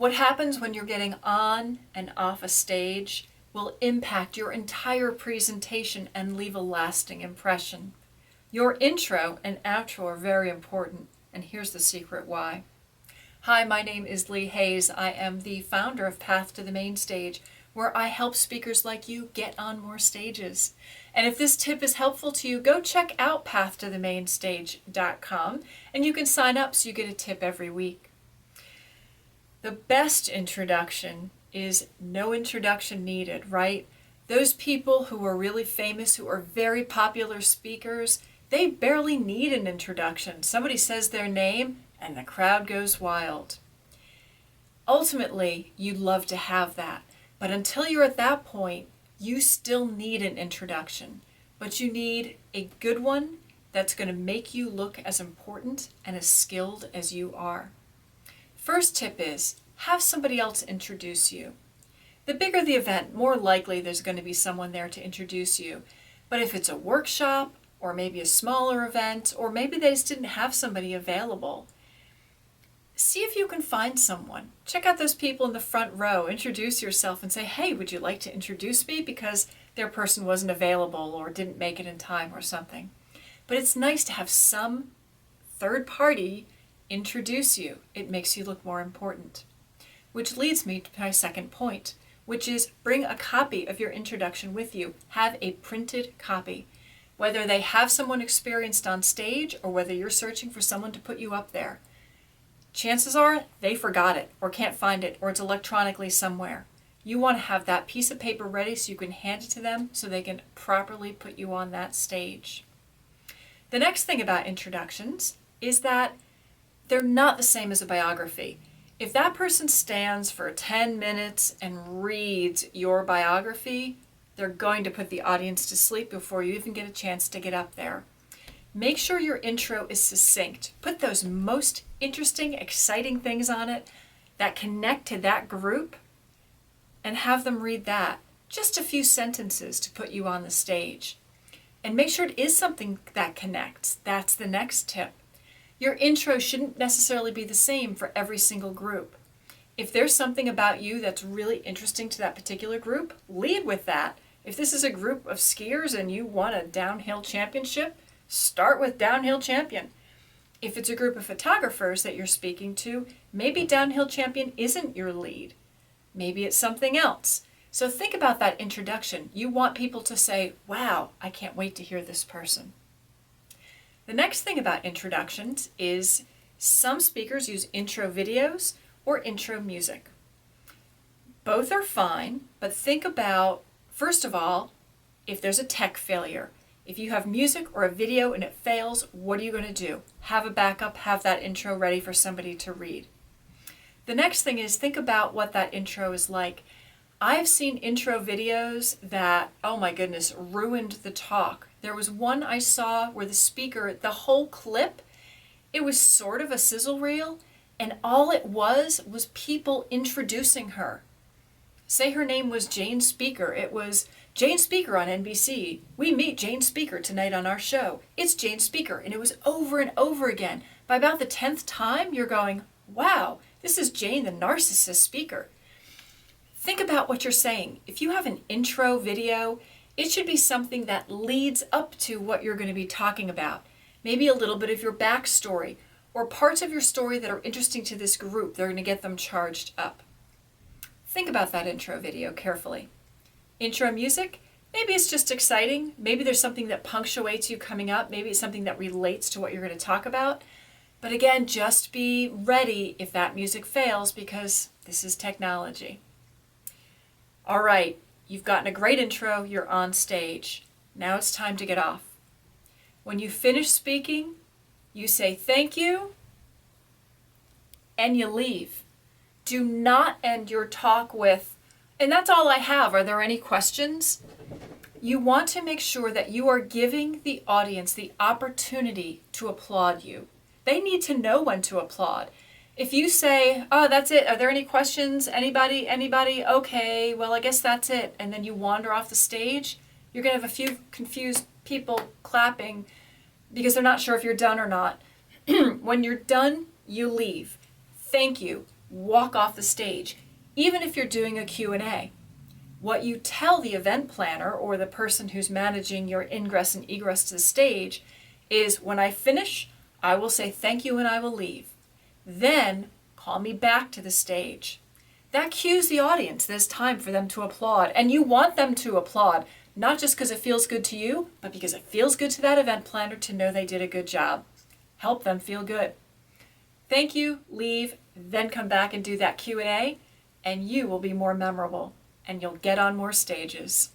What happens when you're getting on and off a stage will impact your entire presentation and leave a lasting impression. Your intro and outro are very important, and here's the secret why. Hi, my name is Lee Hayes. I am the founder of Path to the Main Stage, where I help speakers like you get on more stages. And if this tip is helpful to you, go check out pathtothemainstage.com and you can sign up so you get a tip every week. The best introduction is no introduction needed, right? Those people who are really famous, who are very popular speakers, they barely need an introduction. Somebody says their name and the crowd goes wild. Ultimately, you'd love to have that, but until you're at that point, you still need an introduction, but you need a good one that's going to make you look as important and as skilled as you are. First tip is, have somebody else introduce you. The bigger the event, more likely there's going to be someone there to introduce you. But if it's a workshop, or maybe a smaller event, or maybe they just didn't have somebody available, see if you can find someone. Check out those people in the front row, introduce yourself and say, hey, would you like to introduce me? Because their person wasn't available or didn't make it in time or something. But it's nice to have some third party introduce you. It makes you look more important. Which leads me to my second point, which is bring a copy of your introduction with you. Have a printed copy. Whether they have someone experienced on stage or whether you're searching for someone to put you up there. Chances are they forgot it or can't find it or it's electronically somewhere. You want to have that piece of paper ready so you can hand it to them so they can properly put you on that stage. The next thing about introductions is that they're not the same as a biography. If that person stands for 10 minutes and reads your biography, they're going to put the audience to sleep before you even get a chance to get up there. Make sure your intro is succinct. Put those most interesting, exciting things on it that connect to that group and have them read that. Just a few sentences to put you on the stage. And make sure it is something that connects. That's the next tip. Your intro shouldn't necessarily be the same for every single group. If there's something about you that's really interesting to that particular group, lead with that. If this is a group of skiers and you want a downhill championship, start with downhill champion. If it's a group of photographers that you're speaking to, maybe downhill champion isn't your lead. Maybe it's something else. So think about that introduction. You want people to say, wow, I can't wait to hear this person. The next thing about introductions is some speakers use intro videos or intro music. Both are fine, but think about, first of all, if there's a tech failure. If you have music or a video and it fails, what are you going to do? Have a backup, have that intro ready for somebody to read. The next thing is think about what that intro is like. I've seen intro videos that, oh my goodness, ruined the talk. There was one I saw where the speaker, the whole clip, it was sort of a sizzle reel, and all it was people introducing her. Say her name was Jane Speaker. It was Jane Speaker on NBC. We meet Jane Speaker tonight on our show. It's Jane Speaker. And it was over and over again. By about the 10th time, you're going, wow, this is Jane, the narcissist speaker. Think about what you're saying. If you have an intro video, it should be something that leads up to what you're going to be talking about. Maybe a little bit of your backstory or parts of your story that are interesting to this group. They're going to get them charged up. Think about that intro video carefully. Intro music, maybe it's just exciting. Maybe there's something that punctuates you coming up. Maybe it's something that relates to what you're going to talk about. But again, just be ready if that music fails because this is technology. All right, you've gotten a great intro, you're on stage. Now it's time to get off. When you finish speaking, you say thank you and you leave. Do not end your talk with, and that's all I have. Are there any questions? You want to make sure that you are giving the audience the opportunity to applaud you. They need to know when to applaud. If you say, oh, that's it, are there any questions? Anybody? Okay, well, I guess that's it. And then you wander off the stage, you're going to have a few confused people clapping because they're not sure if you're done or not. When you're done, you leave. Thank you. walk off the stage, even if you're doing a Q&A. What you tell the event planner or the person who's managing your ingress and egress to the stage is, when I finish, I will say thank you and I will leave. Then call me back to the stage. That cues the audience that it's time for them to applaud. And you want them to applaud, not just because it feels good to you, but because it feels good to that event planner to know they did a good job. Help them feel good. Thank you, leave, then come back and do that Q&A, and you will be more memorable, and you'll get on more stages.